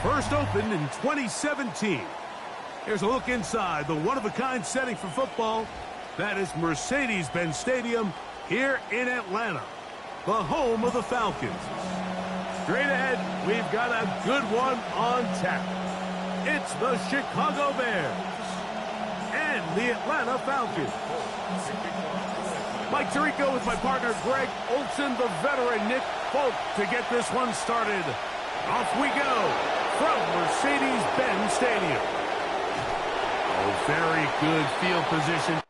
First opened in 2017. Here's a look inside the one-of-a-kind setting for football. That is Mercedes-Benz Stadium here in Atlanta, the home of the Falcons. Straight ahead, we've got a good one on tap. It's the Chicago Bears and the Atlanta Falcons. Mike Tirico with my partner Greg Olson, the veteran Nick Folk to get this one started. Off we go from Mercedes-Benz Stadium. Oh, very good field position.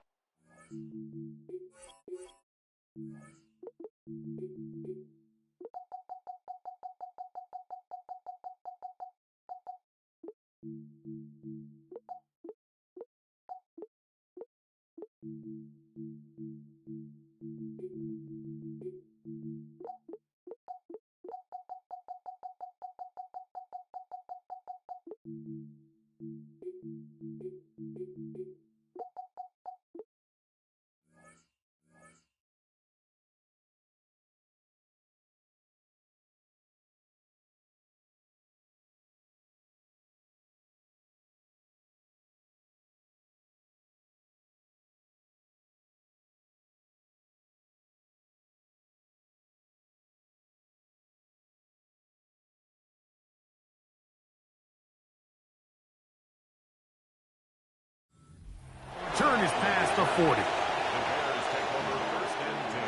Turn is past the 40. The Bears take over first and 10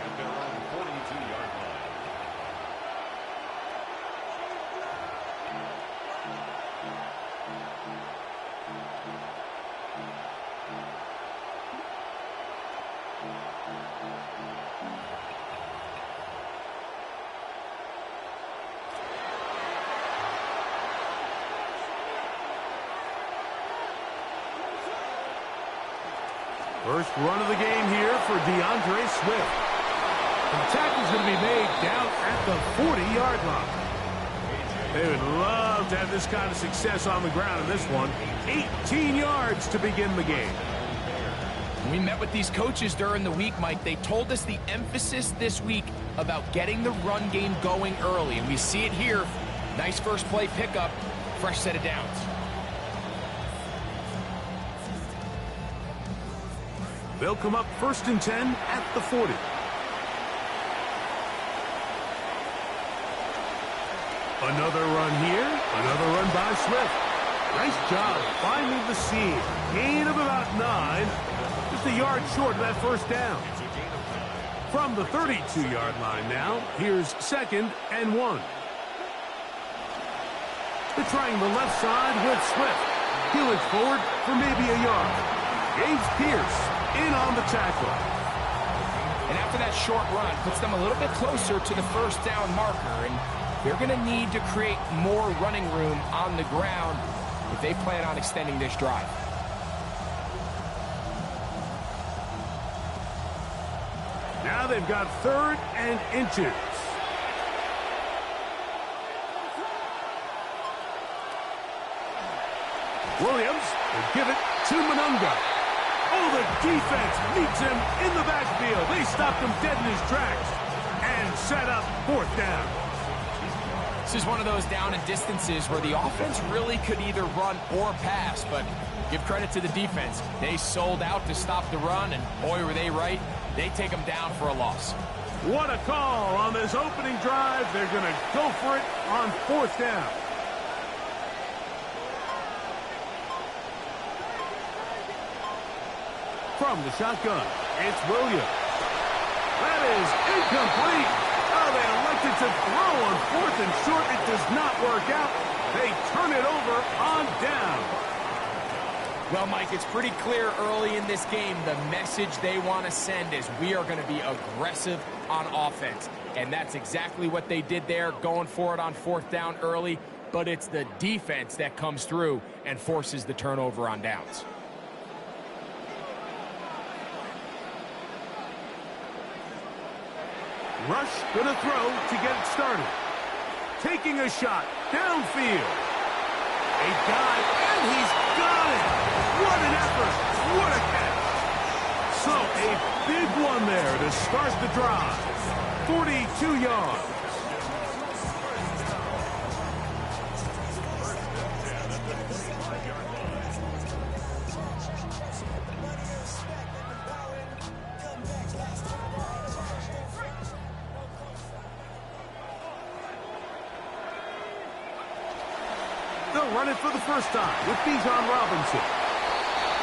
at their own 42-yard line. First run of the game here for DeAndre Swift. The tackle's going to be made down at the 40-yard line. They would love to have this kind of success on the ground in this one. 18 yards to begin the game. We met with these coaches during the week, Mike. They told us the emphasis this week about getting the run game going early, and we see it here. Nice first play pickup, fresh set of downs. They'll come up first and 10 at the 40. Another run here. Another run by Swift. Nice job finding the seam. Gain of about 9. Just a yard short of that first down. From the 32-yard line now, here's second and 1. They're trying the left side with Swift. He looks forward for maybe a yard. James Pierce in on the tackle. And after that short run, puts them a little bit closer to the first down marker, and they're going to need to create more running room on the ground if they plan on extending this drive. Now they've got 3rd and inches. Williams will give it to Monunga. Oh, the defense meets him in the backfield. They stopped him dead in his tracks and set up 4th down. This is one of those down and distances where the offense really could either run or pass, but give credit to the defense. They sold out to stop the run, and boy, were they right. They take them down for a loss. What a call on this opening drive. They're going to go for it on 4th down. From the shotgun, it's Williams. That is incomplete. Oh, they elected to throw on 4th and short. It does not work out. They turn it over on down. Well, Mike, it's pretty clear early in this game the message they want to send is we are going to be aggressive on offense. And that's exactly what they did there, going for it on 4th down early. But it's the defense that comes through and forces the turnover on downs. Rush going to throw to get it started. Taking a shot downfield. A dive, and he's got it. What an effort. What a catch. So a big one there to start the drive. 42 yards. They'll run it for the first time with Bijan Robinson.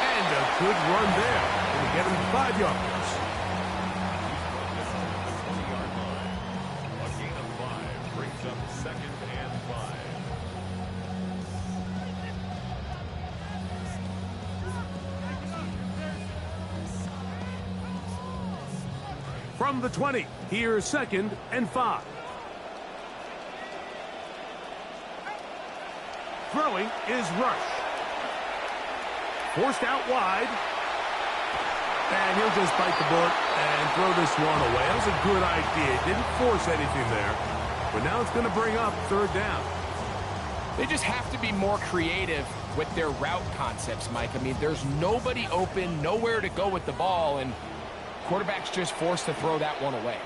And a good run there. Going to get him 5 yards. A gain of 5 brings up 2nd and 5. From the 20, here's 2nd and 5. Throwing is Rush. Forced out wide. And he'll just bite the bullet and throw this one away. That was a good idea. Didn't force anything there. But now it's going to bring up 3rd down. They just have to be more creative with their route concepts, Mike. I mean, there's nobody open, nowhere to go with the ball, and quarterback's just forced to throw that one away.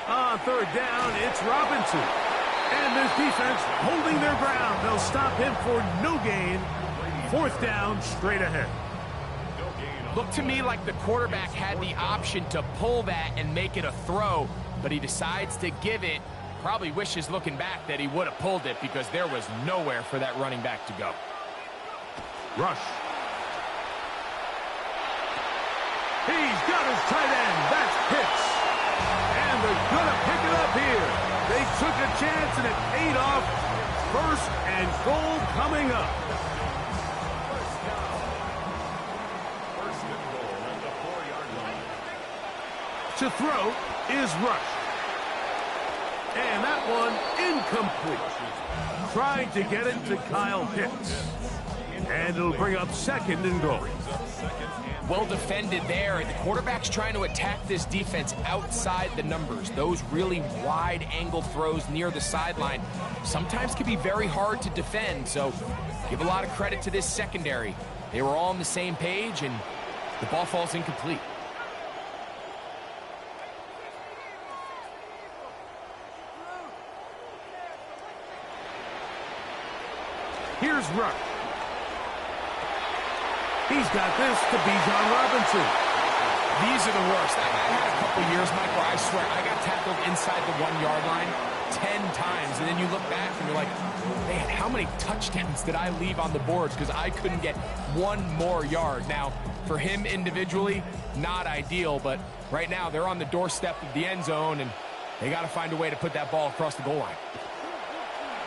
On 3rd down, it's Robinson. And this defense holding their ground. They'll stop him for no gain. 4th down, straight ahead. Looked to me like the quarterback had the option to pull that and make it a throw, but he decides to give it. Probably wishes looking back that he would have pulled it because there was nowhere for that running back to go. Rush. He's got his tight end. That's Pitts. And they're going to pick it up here. They took a chance and it paid off. 1st and goal coming up. First and goal at the 4-yard line. To throw is Rush. And that one incomplete. Trying to get it to Kyle Pitts. And it'll bring up 2nd and goal. Well defended there. The quarterback's trying to attack this defense outside the numbers. Those really wide angle throws near the sideline sometimes can be very hard to defend. So give a lot of credit to this secondary. They were all on the same page and the ball falls incomplete. Here's Rush. He's got this to Bijan Robinson. These are the worst. I had a couple years, Mike, where I swear I got tackled inside the 1-yard line 10 times. And then you look back and you're like, man, how many touchdowns did I leave on the boards because I couldn't get one more yard? Now, for him individually, not ideal. But right now, they're on the doorstep of the end zone, and they got to find a way to put that ball across the goal line.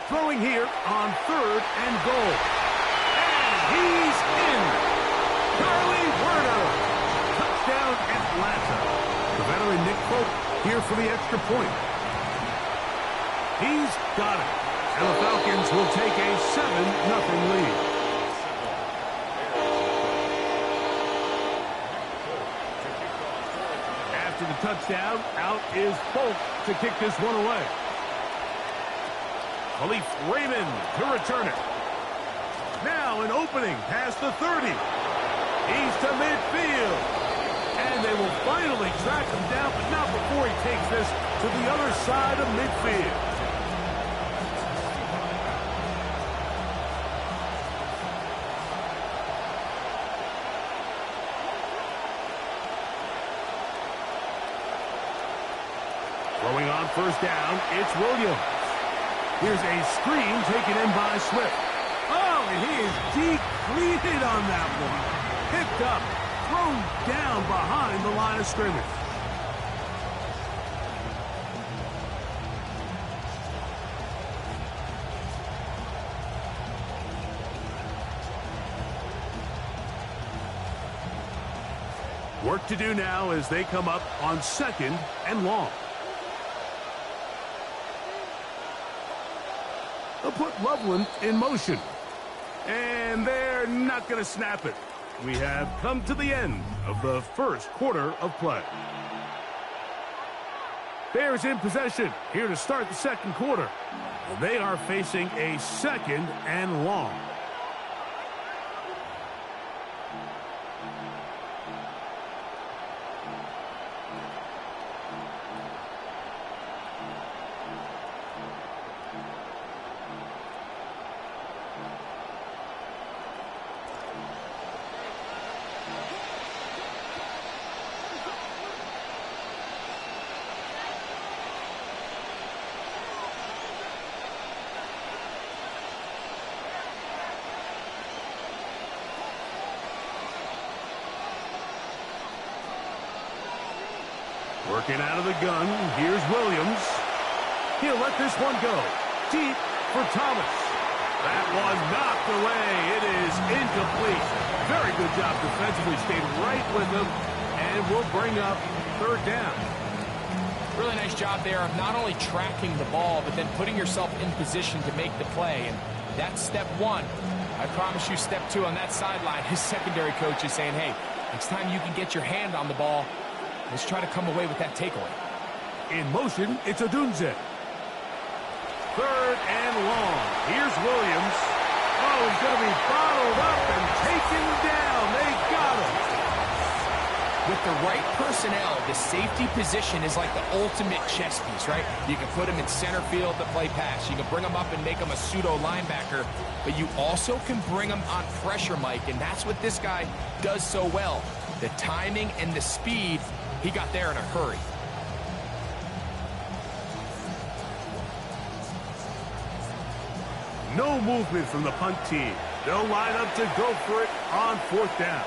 Throwing here on 3rd and goal. And he's in. Charlie Werner. Touchdown Atlanta. The veteran Nick Folk here for the extra point. He's got it. And the Falcons will take a 7-0 lead. After the touchdown, out is Folk to kick this one away. Khalif Raymond to return it. Now an opening past the 30. He's to midfield. And they will finally track him down, but not before he takes this to the other side of midfield. Throwing on 1st down, it's Williams. Here's a screen taken in by Swift. Oh, and he is depleted on that one. Picked up, thrown down behind the line of scrimmage. Work to do now as they come up on 2nd and long. They'll put Loveland in motion. And they're not going to snap it. We have come to the end of the 1st quarter of play. Bears in possession here to start the 2nd quarter. And they are facing a 2nd and long. Working out of the gun, here's Williams. He'll let this one go. Deep for Thomas. That was knocked away. It is incomplete. Very good job defensively. Stayed right with him, and will bring up third down. Really nice job there of not only tracking the ball, but then putting yourself in position to make the play. And that's step one. I promise you step two on that sideline. His secondary coach is saying, hey, next time you can get your hand on the ball, let's try to come away with that takeaway. In motion, it's Odunze. Third and long. Here's Williams. Oh, he's going to be bottled up and taken down. They got him. With the right personnel, the safety position is like the ultimate chess piece, right? You can put him in center field to play pass. You can bring him up and make him a pseudo linebacker, but you also can bring him on pressure, Mike, and that's what this guy does so well. The timing and the speed, he got there in a hurry. No movement from the punt team. They'll line up to go for it on fourth down.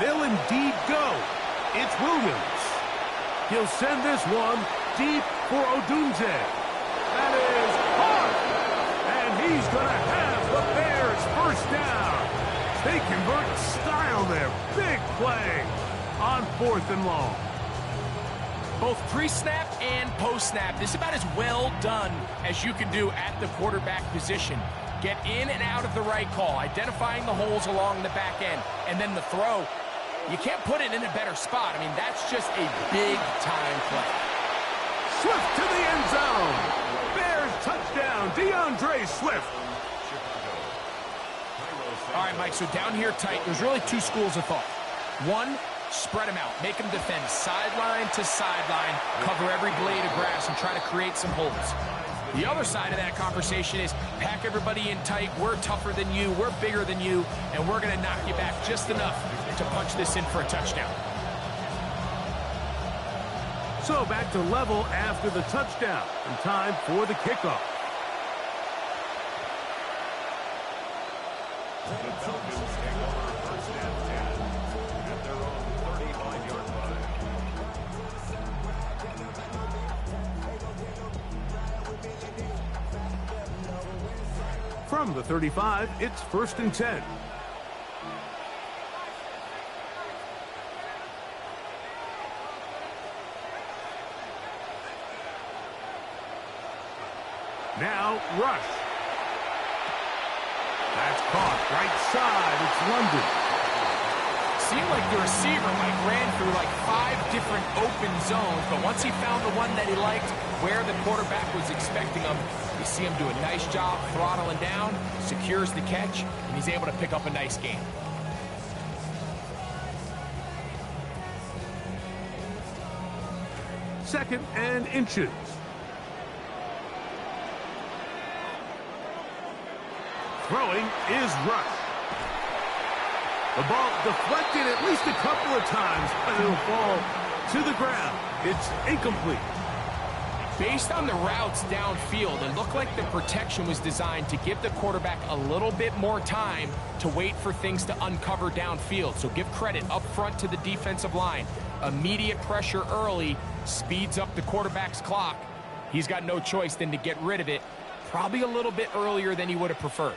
They'll indeed go. It's Williams. He'll send this one deep for Odunze. That is hard. And he's going to have the Bears first down. They convert style there. Big play on fourth and long. Both pre-snap and post-snap, this is about as well done as you can do at the quarterback position. Get in and out of the right call, identifying the holes along the back end, and then the throw. You can't put it in a better spot. I mean, that's just a big-time play. Swift to the end zone. Bears touchdown, DeAndre Swift. All right, Mike, so down here tight, there's really two schools of thought. One, spread them out. Make them defend sideline to sideline, cover every blade of grass, and try to create some holes. The other side of that conversation is pack everybody in tight. We're tougher than you. We're bigger than you, and we're going to knock you back just enough to punch this in for a touchdown. So back to level after the touchdown, and time for the kickoff. The Falcons take over first and 10 at their own 35-yard line. From the 35, it's first and 10. Now, rush. That's caught right side. It's London. Seemed like the receiver, Mike, ran through like 5 different open zones, but once he found the one that he liked, where the quarterback was expecting him, you see him do a nice job throttling down, secures the catch, and he's able to pick up a nice gain. Second and inches. Throwing is Rush. The ball deflected at least a couple of times, but it'll fall to the ground. It's incomplete. Based on the routes downfield, it looked like the protection was designed to give the quarterback a little bit more time to wait for things to uncover downfield. So give credit up front to the defensive line. Immediate pressure early speeds up the quarterback's clock. He's got no choice than to get rid of it, probably a little bit earlier than he would have preferred.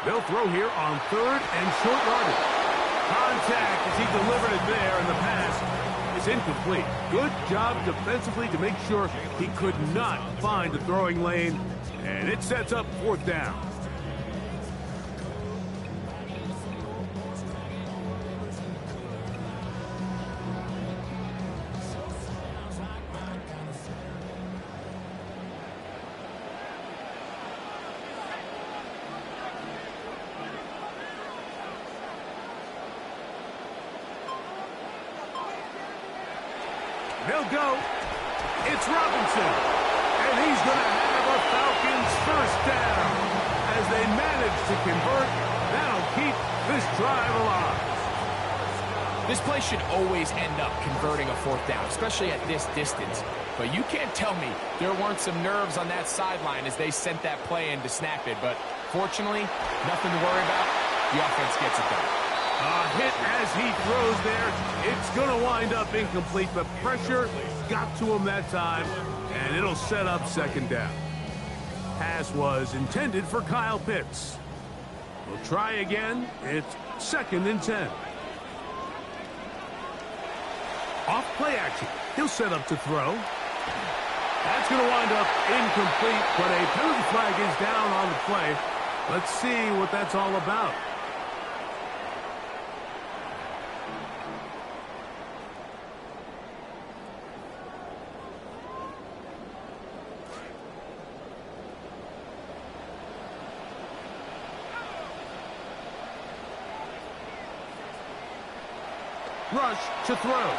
They'll throw here on third and short yardage. Contact as he delivered it there, and the pass is incomplete. Good job defensively to make sure he could not find the throwing lane, and it sets up fourth down. They'll go. It's Robinson. And he's going to have a Falcons first down as they manage to convert. That'll keep this drive alive. This play should always end up converting a fourth down, especially at this distance. But you can't tell me there weren't some nerves on that sideline as they sent that play in to snap it. But fortunately, nothing to worry about. The offense gets it done. A hit as he throws there. It's going to wind up incomplete. The pressure got to him that time, and it'll set up second down. Pass was intended for Kyle Pitts. We'll try again. It's 2nd and 10. Off play action. He'll set up to throw. That's going to wind up incomplete, but a penalty flag is down on the play. Let's see what that's all about. Rush to throw.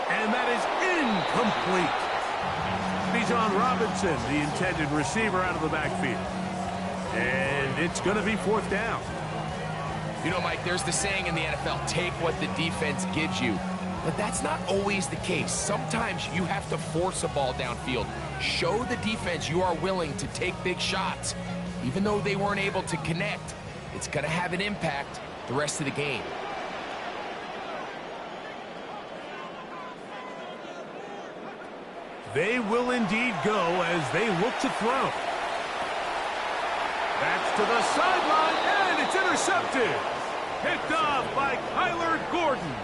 And that is incomplete. Bijan Robinson, the intended receiver, out of the backfield. And it's going to be 4th down. You know, Mike, there's the saying in the NFL, take what the defense gives you. But that's not always the case. Sometimes you have to force a ball downfield. Show the defense you are willing to take big shots. Even though they weren't able to connect, it's going to have an impact the rest of the game. They will indeed go as they look to throw. That's to the sideline, and it's intercepted. Picked off by Kyler Gordon.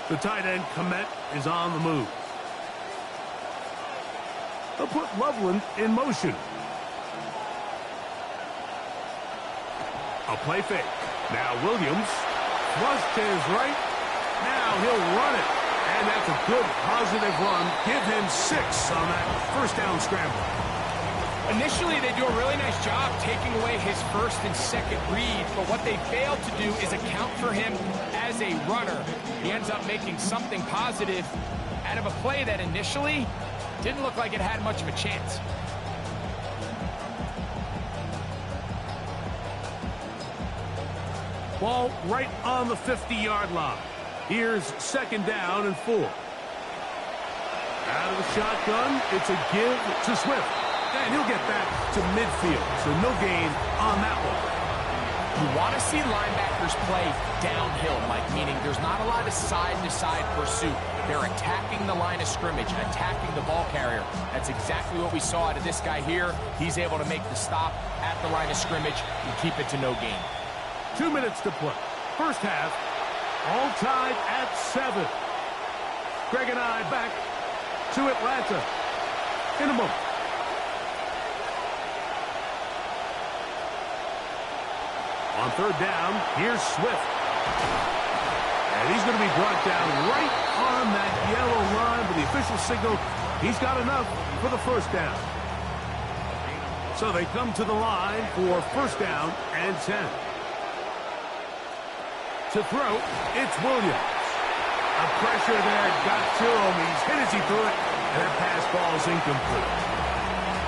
The tight end, Komet, is on the move. They'll put Loveland in motion. A play fake. Now Williams. Flush to his right. Now he'll run it. And that's a good, positive run. Give him 6 on that first down scramble. Initially, they do a really nice job taking away his first and second read, but what they failed to do is account for him as a runner. He ends up making something positive out of a play that initially didn't look like it had much of a chance. Ball right on the 50-yard line. Here's 2nd down and 4. Out of the shotgun, it's a give to Swift. And he'll get back to midfield, so no gain on that one. You want to see linebackers play downhill, Mike, meaning there's not a lot of side-to-side pursuit. They're attacking the line of scrimmage, attacking the ball carrier. That's exactly what we saw out of this guy here. He's able to make the stop at the line of scrimmage and keep it to no gain. 2 minutes to play. First half, all tied at 7. Greg and I back to Atlanta in a moment. On 3rd down, here's Swift. And he's going to be brought down right on that yellow line with the official signal. He's got enough for the first down. So they come to the line for 1st down and 10. To throw, it's Williams. A pressure there got to him. He's hit as he threw it, and that pass ball is incomplete.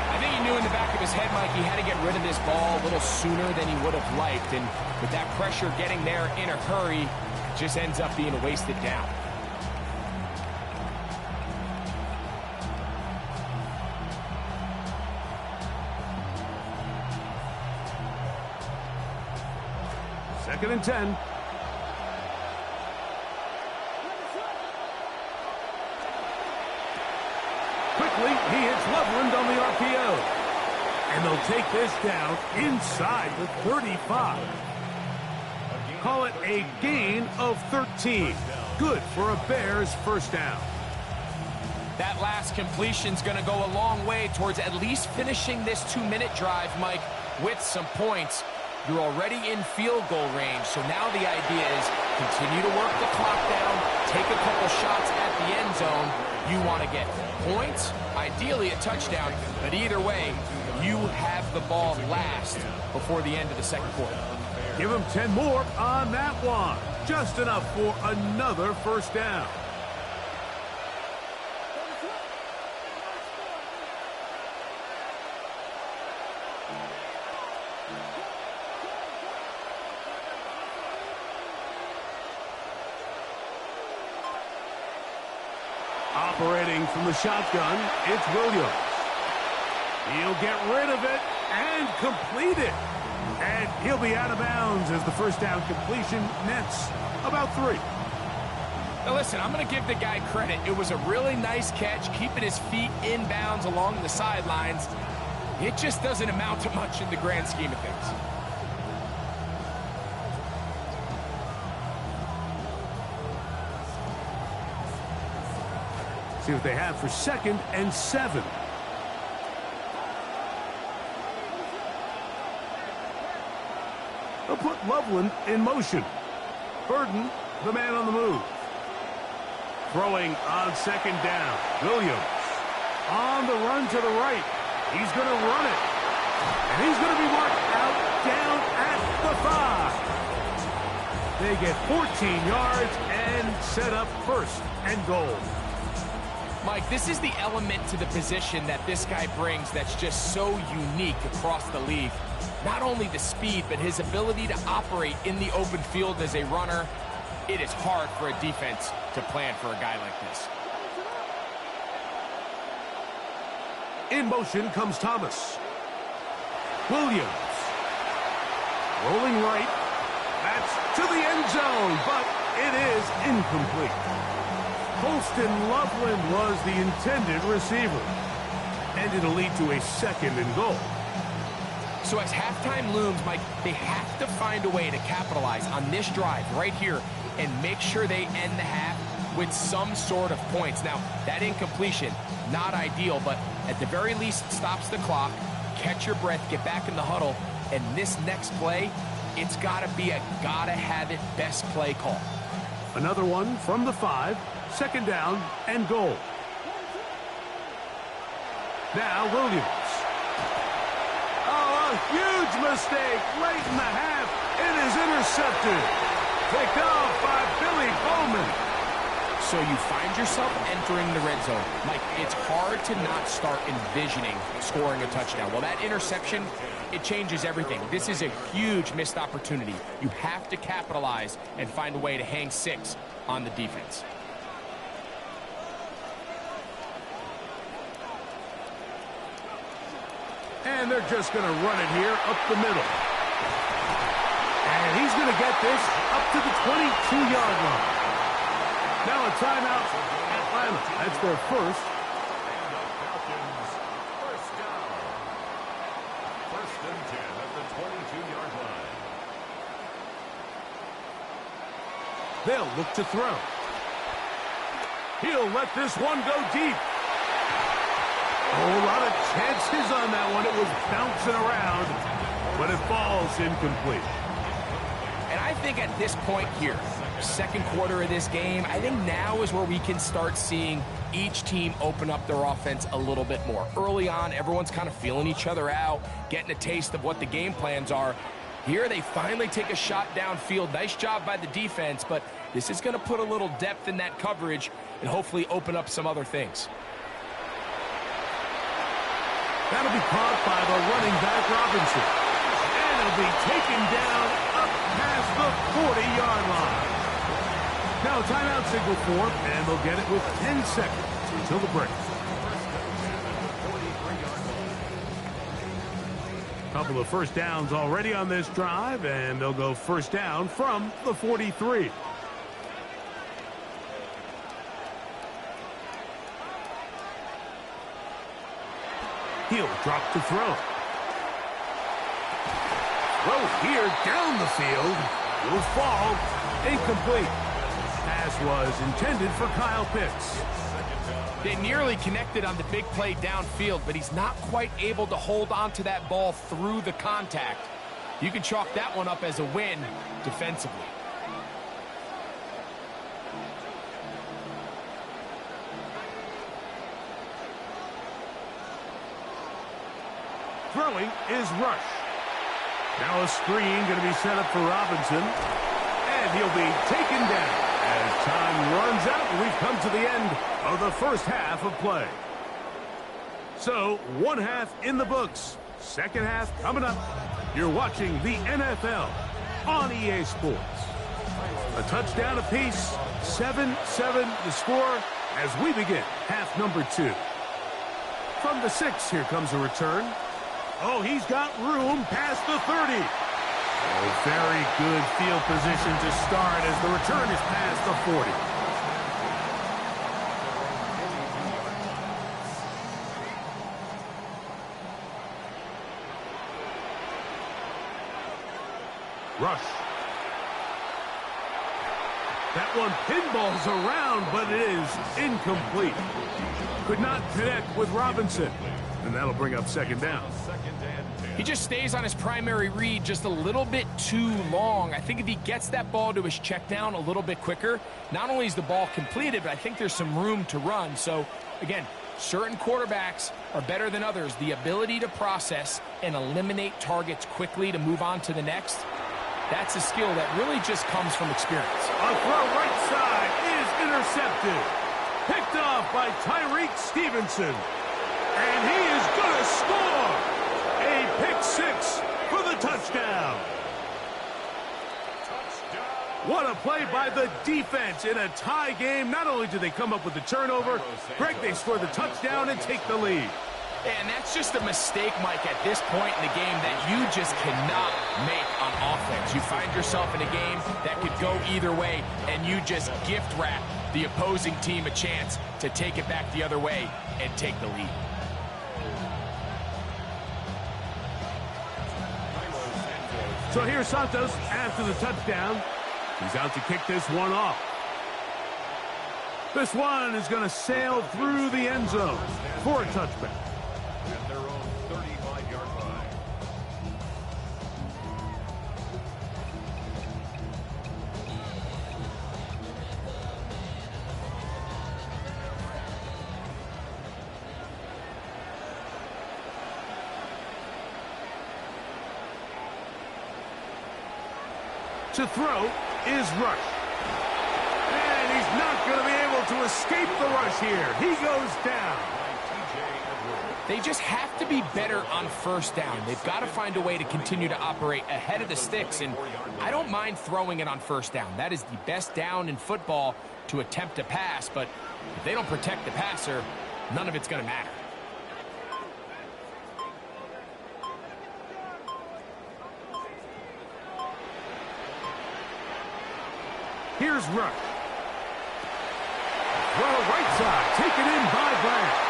I think he knew in the back of his head, Mike, he had to get rid of this ball a little sooner than he would have liked. And with that pressure getting there in a hurry, it just ends up being a wasted down. Second and 10. Quickly, he hits Loveland on the RPO. And they'll take this down inside the 35. Call it a gain of 13. Good for a Bears first down. That last completion's going to go a long way towards at least finishing this 2-minute drive, Mike, with some points. You're already in field goal range, so now the idea is Continue to work the clock down. Take a couple shots at the end zone. You want to get points, ideally a touchdown, but either way, you have the ball last before the end of the second quarter. Give him 10 more on that one. Just enough for another first down. Operating from the shotgun, it's Williams. He'll get rid of it and complete it. And he'll be out of bounds as the first down completion nets about 3. Now listen, I'm going to give the guy credit. It was a really nice catch, keeping his feet in bounds along the sidelines. It just doesn't amount to much in the grand scheme of things. See what they have for 2nd and 7. They'll put Loveland in motion. Burden, the man on the move. Throwing on 2nd down. Williams on the run to the right. He's going to run it. And he's going to be marked out down at the 5. They get 14 yards and set up 1st and goal. Mike, this is the element to the position that this guy brings that's just so unique across the league. Not only the speed, but his ability to operate in the open field as a runner. It is hard for a defense to plan for a guy like this. In motion comes Thomas. Williams. Rolling right. That's to the end zone, but it is incomplete. Colston Loveland was the intended receiver. And it'll lead to a 2nd and goal. So as halftime looms, Mike, they have to find a way to capitalize on this drive right here and make sure they end the half with some sort of points. Now, that incompletion, not ideal, but at the very least, stops the clock. Catch your breath, get back in the huddle, and this next play, it's got to be a gotta-have-it best play call. Another one from the 5, 2nd down and goal. Now Williams. Oh, a huge mistake late in the half. It is intercepted. Picked off by Billy Bowman. So you find yourself entering the red zone. Mike, it's hard to not start envisioning scoring a touchdown. Well, that interception, it changes everything. This is a huge missed opportunity. You have to capitalize and find a way to hang 6 on the defense. And they're just going to run it here up the middle. And he's going to get this up to the 22-yard line. Now a timeout, Atlanta. That's their first. And the Falcons, first down. 1st and 10 at the 22-yard line. They'll look to throw. He'll let this one go deep. Oh, a lot of chances on that one. It was bouncing around, but it falls incomplete. And I think at this point here, 2nd quarter of this game, I think now is where we can start seeing each team open up their offense a little bit more. Early on, everyone's kind of feeling each other out, getting a taste of what the game plans are. Here they finally take a shot downfield. Nice job by the defense, but this is going to put a little depth in that coverage and hopefully open up some other things. That'll be caught by the running back, Robinson. And it'll be taken down up past the 40-yard line. Now a timeout signal for them, and they'll get it with 10 seconds until the break. Couple of first downs already on this drive, and they'll go first down from the 43. He'll drop to throw. Throw here down the field. Will fall. Incomplete. Pass was intended for Kyle Pitts. They nearly connected on the big play downfield, but he's not quite able to hold on to that ball through the contact. You can chalk that one up as a win defensively. Throwing is Rush. Now a screen going to be set up for Robinson. And he'll be taken down as time runs out and we've come to the end of the first half of play. So, one half in the books. Second half coming up. You're watching the NFL on EA Sports. A touchdown apiece, 7-7 the score as we begin half number 2. From the 6, here comes a return. Oh, he's got room past the 30. Oh, very good field position to start as the return is past the 40. Rush. That one pinballs around, but it is incomplete. Could not connect with Robinson. And that'll bring up second down. He just stays on his primary read just a little bit too long. I think if he gets that ball to his check down a little bit quicker, not only is the ball completed, but I think there's some room to run. So, again, certain quarterbacks are better than others. The ability to process and eliminate targets quickly to move on to the next, that's a skill that really just comes from experience. A throw right side is intercepted. Picked off by Tyreek Stevenson. And he is going to score. A pick 6 for the touchdown. What a play by the defense in a tie game. Not only do they come up with the turnover, Greg, they score the touchdown and take the lead. And that's just a mistake, Mike, at this point in the game that you just cannot make on offense. You find yourself in a game that could go either way, and you just gift wrap the opposing team a chance to take it back the other way and take the lead. So here's Santos after the touchdown. He's out to kick this one off. This one is going to sail through the end zone for a touchback. At their own 35-yard line. To throw is Rush. And he's not going to be able to escape the rush here. He goes down. They just have to be better on first down. They've got to find a way to continue to operate ahead of the sticks, and I don't mind throwing it on first down. That is the best down in football to attempt a pass, but if they don't protect the passer, none of it's going to matter. Here's Rush. Throw right side, taken in by Bryant.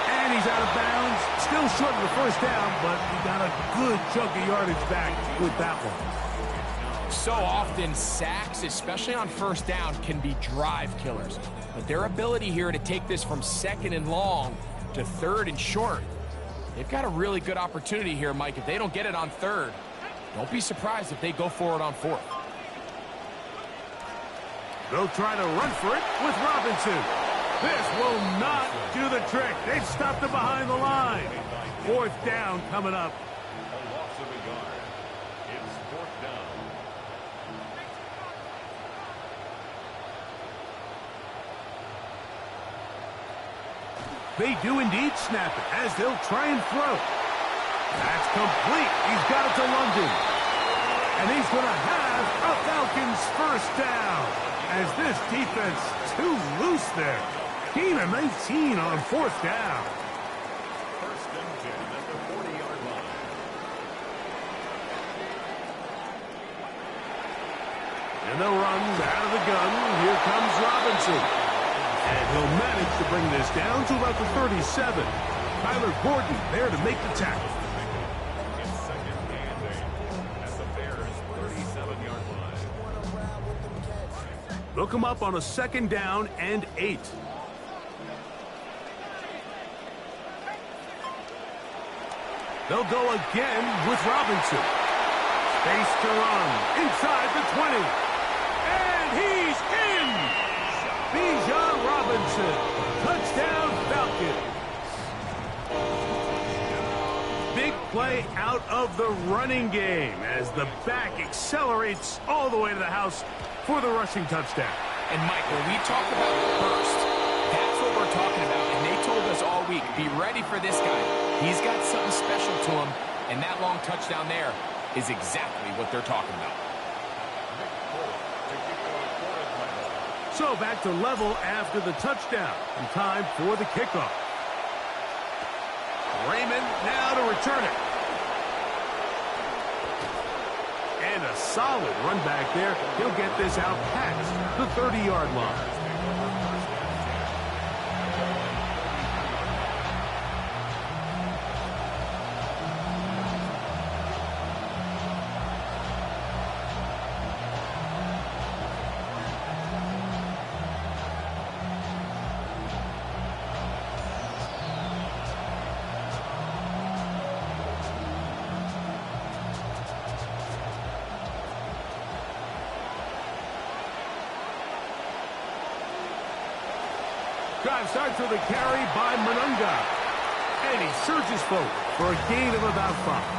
And he's out of bounds. Still short of the first down, but he got a good chunk of yardage back with that one. So often, sacks, especially on first down, can be drive killers. But their ability here to take this from second and long to third and short, they've got a really good opportunity here, Mike. If they don't get it on third, don't be surprised if they go for it on fourth. They'll try to run for it with Robinson. This will not do the trick. They've stopped him behind the line. Fourth down coming up. A loss of a yard. It's fourth down. They do indeed snap it as they'll try and throw. That's complete. He's got it to London. And he's going to have a Falcons first down. As this defense too loose there. Gain of 19 on fourth down. First and 10 at the 40-yard line. And the runs out of the gun. Here comes Robinson. And he'll manage to bring this down to about the 37. Tyler Gordon there to make the tackle. It's second and 8 at the Bears' 37-yard line. They'll come up on a second down and 8. They'll go again with Robinson. Space to run inside the 20. And he's in! Bijan Robinson. Touchdown Falcons. Big play out of the running game as the back accelerates all the way to the house for the rushing touchdown. And, Mike, when we talk about burst, that's what we're talking about. And they told us all week, be ready for this guy. He's got something special to him, and that long touchdown there is exactly what they're talking about. So back to level after the touchdown, and time for the kickoff. Raymond now to return it. And a solid run back there. He'll get this out past the 30-yard line. Drive starts with a carry by Manunga. And he surges forward for a gain of about 5.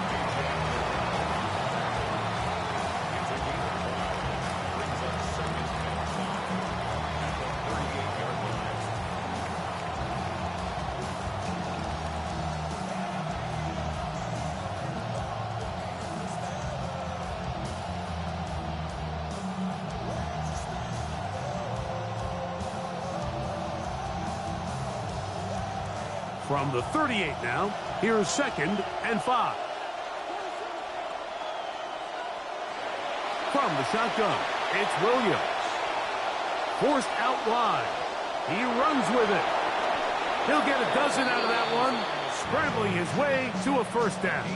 From the 38 now, here's 2nd and 5. From the shotgun, it's Williams. Forced out wide. He runs with it. He'll get a dozen out of that one, scrambling his way to a first down.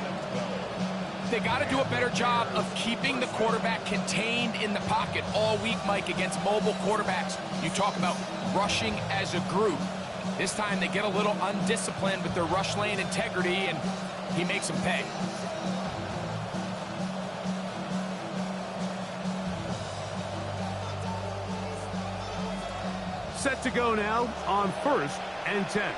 They got to do a better job of keeping the quarterback contained in the pocket all week, Mike, against mobile quarterbacks. You talk about rushing as a group. This time they get a little undisciplined with their rush lane integrity, and he makes them pay. Set to go now on 1st and 10.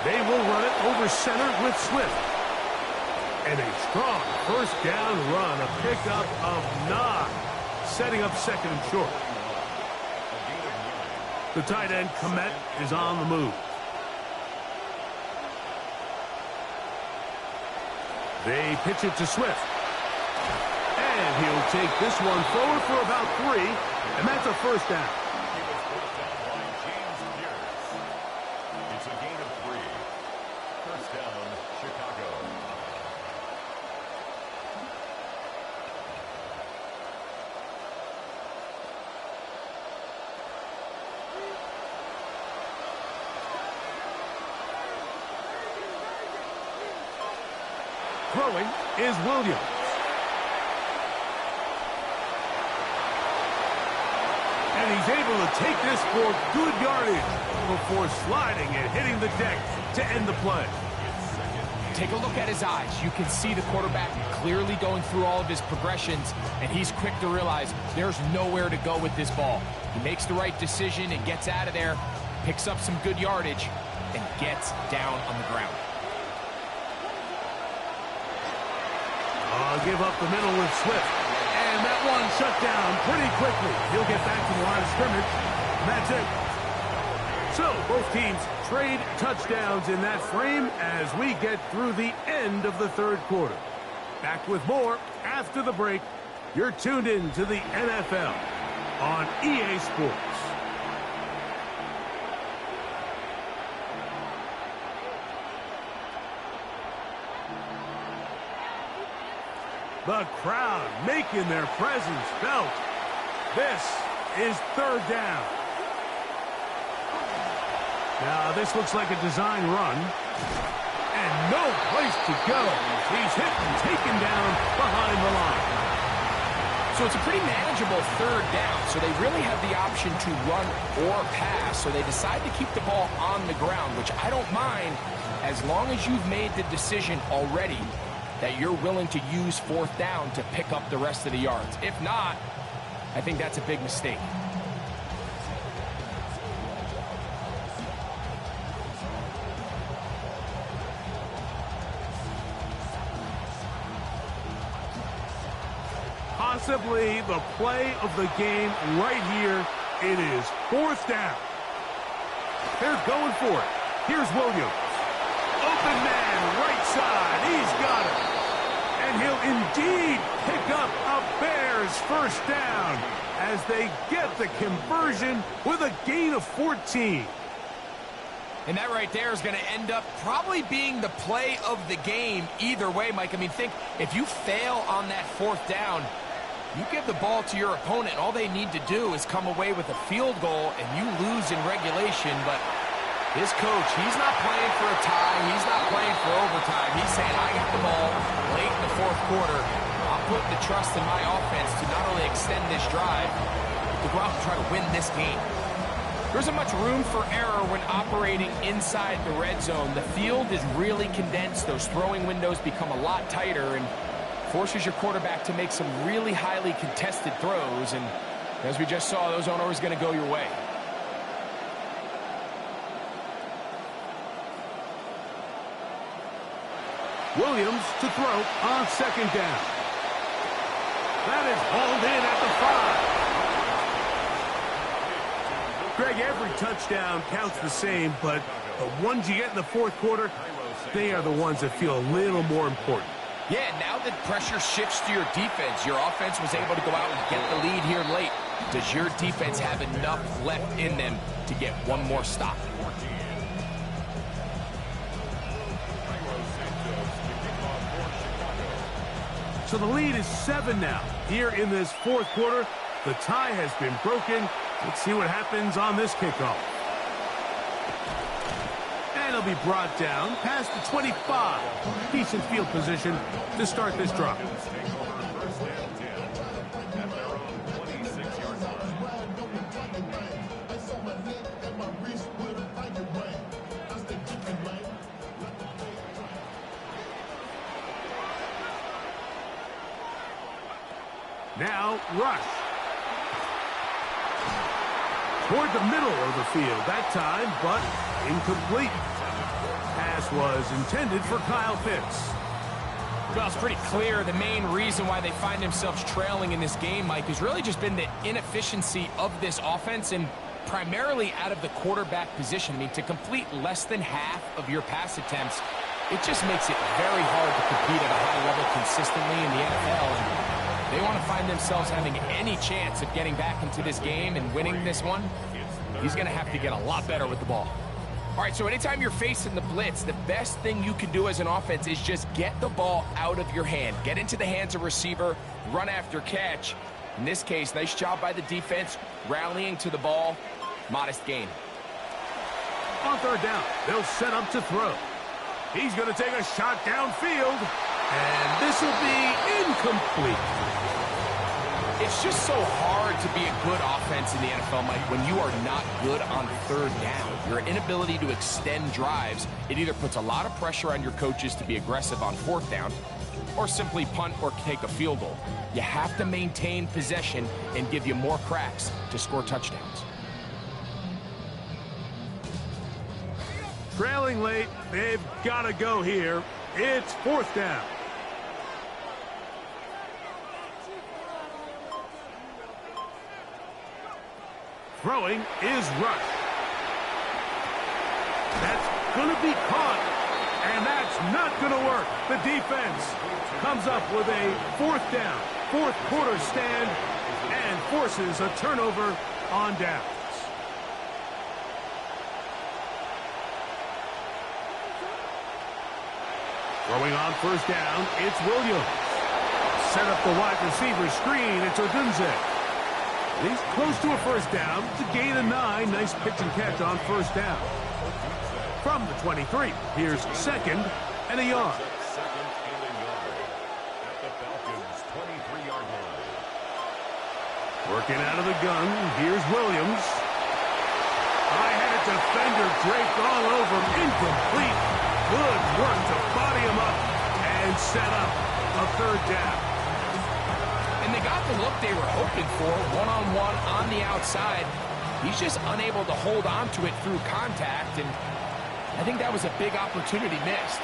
They will run it over center with Swift. And a strong first down run, a pickup of 9, setting up 2nd and short. The tight end, Komet, is on the move. They pitch it to Swift. And he'll take this one forward for about 3, and that's a first down. It's a gain of 3. First down, Chicago. Throwing is Williams. And he's able to take this for good yardage before sliding and hitting the deck to end the play. Take a look at his eyes. You can see the quarterback clearly going through all of his progressions, and he's quick to realize there's nowhere to go with this ball. He makes the right decision and gets out of there, picks up some good yardage, and gets down on the ground. Give up the middle with Swift. And that one shut down pretty quickly. He'll get back to the line of scrimmage. And that's it. So both teams trade touchdowns in that frame as we get through the end of the 3rd quarter. Back with more after the break. You're tuned in to the NFL on EA Sports. The crowd making their presence felt. This is 3rd down. Now, this looks like a design run. And no place to go. He's hit and taken down behind the line. So it's a pretty manageable 3rd down. So they really have the option to run or pass. So they decide to keep the ball on the ground, which I don't mind as long as you've made the decision already that you're willing to use 4th down to pick up the rest of the yards. If not, I think that's a big mistake. possibly the play of the game right here. It is 4th down. They're going for it. Here's Williams. Open man, right side. He's got it. And he'll indeed pick up a Bears 1st down as they get the conversion with a gain of 14. And that right there is going to end up probably being the play of the game either way, Mike. I mean, think, if you fail on that 4th down, you give the ball to your opponent. All they need to do is come away with a field goal, and you lose in regulation. But this coach, he's not playing for a tie. He's not playing for overtime. He's saying, I got the ball late in the 4th quarter. I'm putting the trust in my offense to not only extend this drive, but to go out and try to win this game. There isn't much room for error when operating inside the red zone. The field is really condensed. Those throwing windows become a lot tighter and forces your quarterback to make some really highly contested throws. And as we just saw, those aren't always going to go your way. Williams to throw on 2nd down. That is hauled in at the 5. Greg, every touchdown counts the same, but the ones you get in the 4th quarter, they are the ones that feel a little more important. Yeah, now that pressure shifts to your defense, your offense was able to go out and get the lead here late. Does your defense have enough left in them to get one more stop? So the lead is 7 now. Here in this 4th quarter, the tie has been broken. Let's see what happens on this kickoff. And it'll be brought down past the 25. Decent field position to start this drive. Now, rush. Toward the middle of the field that time, but incomplete. Pass was intended for Kyle Pitts. Well, it's pretty clear the main reason why they find themselves trailing in this game, Mike, has really just been the inefficiency of this offense and primarily out of the quarterback position. I mean, to complete less than half of your pass attempts, it just makes it very hard to compete at a high level consistently in the NFL. And they want to find themselves having any chance of getting back into this game and winning this one. He's going to have to get a lot better with the ball. All right, so anytime you're facing the blitz, the best thing you can do as an offense is just get the ball out of your hand. Get into the hands of receiver, run after catch. In this case, nice job by the defense, rallying to the ball. Modest gain. On 3rd down, they'll set up to throw. He's going to take a shot downfield, and this will be incomplete. It's just so hard to be a good offense in the NFL, Mike, when you are not good on 3rd down. Your inability to extend drives, it either puts a lot of pressure on your coaches to be aggressive on 4th down or simply punt or take a field goal. You have to maintain possession and give you more cracks to score touchdowns. Trailing late, they've got to go here. It's 4th down. Throwing is Rush. That's going to be caught, and that's not going to work. The defense comes up with a 4th down, 4th quarter stand, and forces a turnover on downs. Throwing on 1st down, it's Williams. Set up the wide receiver screen, it's Odunze. He's close to a 1st down to gain a 9. Nice pitch and catch on 1st down. From the 23, here's 2nd and a yard. Second and a yard at the Falcons' 23-yard line. Working out of the gun, here's Williams. High-headed defender draped all over him. Incomplete. Good work to body him up and set up a 3rd down. And they got the look they were hoping for, one-on-one on the outside. He's just unable to hold on to it through contact, and I think that was a big opportunity missed.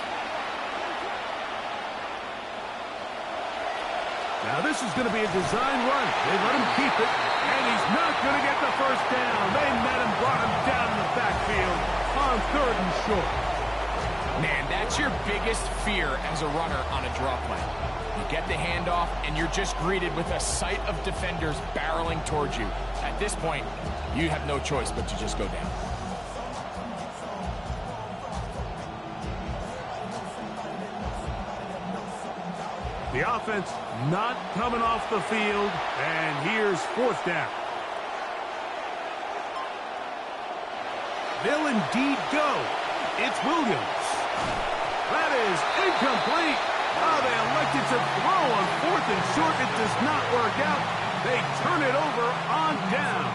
Now this is going to be a design run. They let him keep it, and he's not going to get the first down. They met him, brought him down in the backfield on 3rd and short. Man, that's your biggest fear as a runner on a draw play. You get the handoff, and you're just greeted with a sight of defenders barreling towards you. At this point, you have no choice but to just go down. The offense not coming off the field, and here's 4th down. They'll indeed go. It's Williams. That is incomplete. Oh, they elected to throw on 4th and short. It does not work out. They turn it over on down.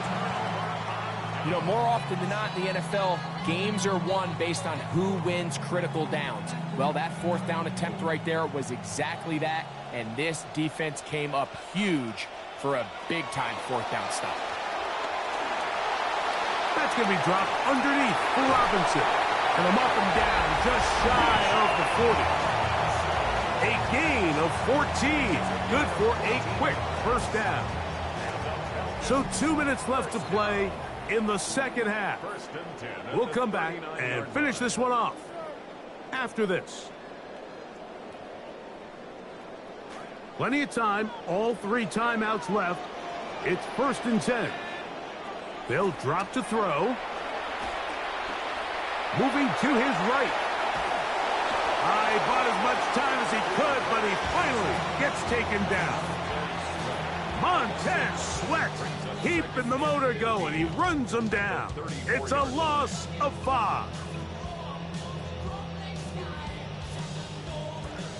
You know, more often than not in the NFL, games are won based on who wins critical downs. Well, that 4th down attempt right there was exactly that, and this defense came up huge for a big-time 4th down stop. That's going to be dropped underneath for Robinson. And I'm up and down just shy of the 40. A gain of 14. Good for a quick first down. So 2 minutes left to play in the second half. We'll come back and finish this one off after this. Plenty of time, all 3 timeouts left. It's 1st and 10. They'll drop to throw. Moving to his right. He bought as much time as he could, but he finally gets taken down. Montez Sweat keeping the motor going. He runs him down. It's a loss of 5.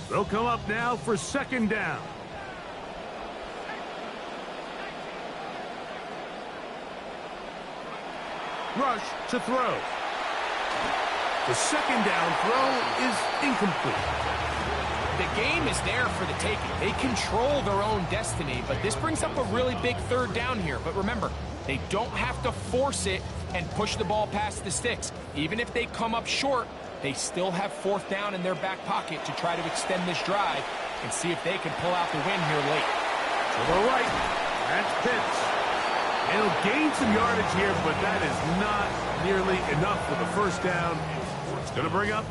They'll come up now for 2nd down. Rush to throw. The 2nd down throw is incomplete. The game is there for the taking. They control their own destiny, but this brings up a really big 3rd down here. But remember, they don't have to force it and push the ball past the sticks. Even if they come up short, they still have 4th down in their back pocket to try to extend this drive and see if they can pull out the win here late. To the right, that's Pitts. He'll gain some yardage here, but that is not nearly enough for the first down. It's going to bring up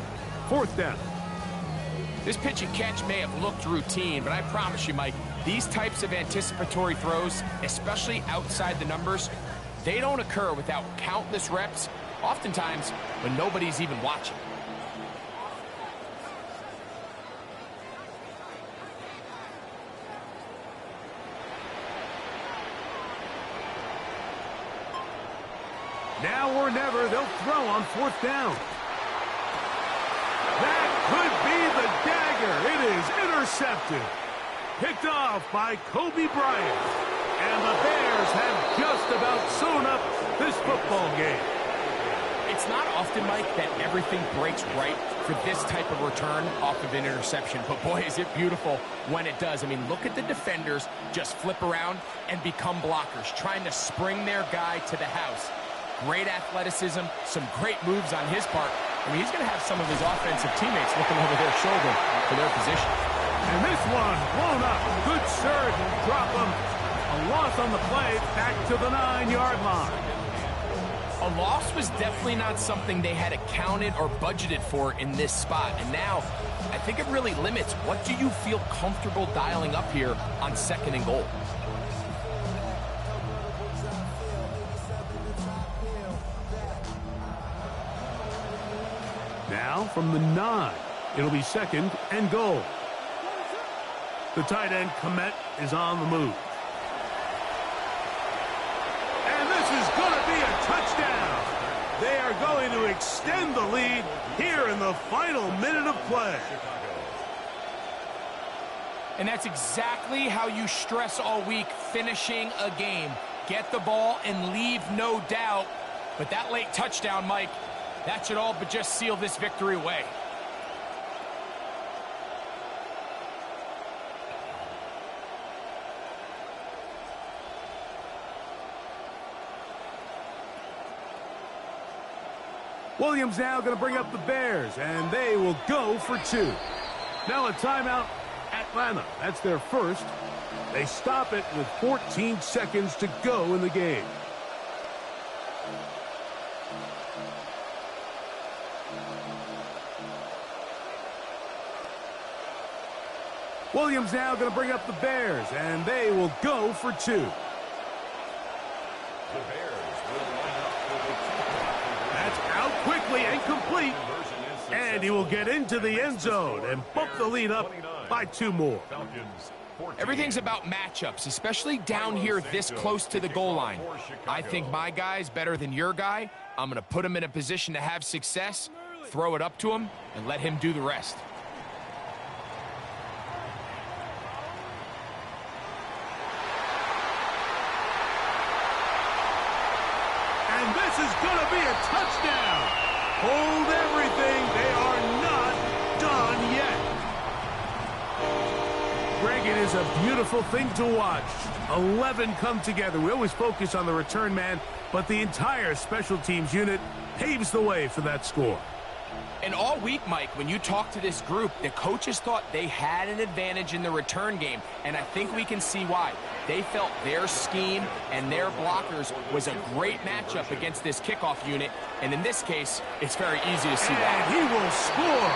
4th down. This pitch and catch may have looked routine, but I promise you, Mike, these types of anticipatory throws, especially outside the numbers, they don't occur without countless reps, oftentimes when nobody's even watching. Now or never, they'll throw on 4th down. That could be the dagger. It is intercepted. Picked off by Kobe Bryant. And the Bears have just about sewn up this football game. It's not often, Mike, that everything breaks right for this type of return off of an interception. But boy, is it beautiful when it does. I mean, look at the defenders just flip around and become blockers, trying to spring their guy to the house. Great athleticism, some great moves on his part. I mean, he's going to have some of his offensive teammates looking over their shoulder for their position. And this one blown up. Good surge and drop him. A loss on the play back to the 9-yard line. A loss was definitely not something they had accounted or budgeted for in this spot. And now, I think it really limits what do you feel comfortable dialing up here on 2nd and goal. Now from the 9, it'll be 2nd and goal. The tight end, Komet, is on the move. And this is going to be a touchdown. They are going to extend the lead here in the final minute of play. And that's exactly how you stress all week, finishing a game. Get the ball and leave no doubt. But that late touchdown, Mike, that should all but just seal this victory away. Williams now going to bring up the Bears, and they will go for 2. Now a timeout at Atlanta. That's their first. They stop it with 14 seconds to go in the game. Williams now going to bring up the Bears, and they will go for 2. The Bears will line up for the two-point That's out quickly and complete. And he will get into the end zone and bump the lead up by 2 more. Falcons, 14. Everything's about matchups, especially down here this close to the goal line. I think my guy's better than your guy. I'm going to put him in a position to have success, throw it up to him, and let him do the rest. And this is going to be a touchdown. Hold everything. They are not done yet. Greg, it is a beautiful thing to watch. 11 come together. We always focus on the return man, but the entire special teams unit paves the way for that score. And all week, Mike, when you talk to this group, the coaches thought they had an advantage in the return game, and I think we can see why. They felt their scheme and their blockers was a great matchup against this kickoff unit, and in this case, it's very easy to see why. And he will score.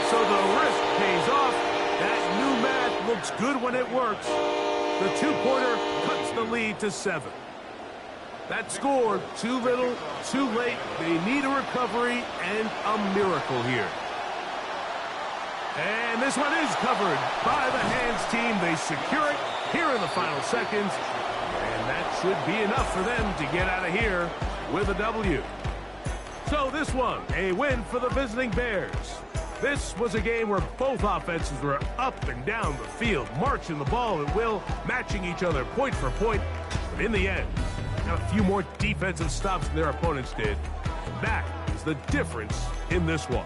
So the risk pays off. That new math looks good when it works. The two-pointer cuts the lead to 7. That score, too little, too late. They need a recovery and a miracle here. And this one is covered by the hands team. They secure it here in the final seconds. And that should be enough for them to get out of here with a W. So this one, a win for the visiting Bears. This was a game where both offenses were up and down the field, marching the ball at will, matching each other point for point. But in the end, got a few more defensive stops than their opponents did. That is the difference in this one.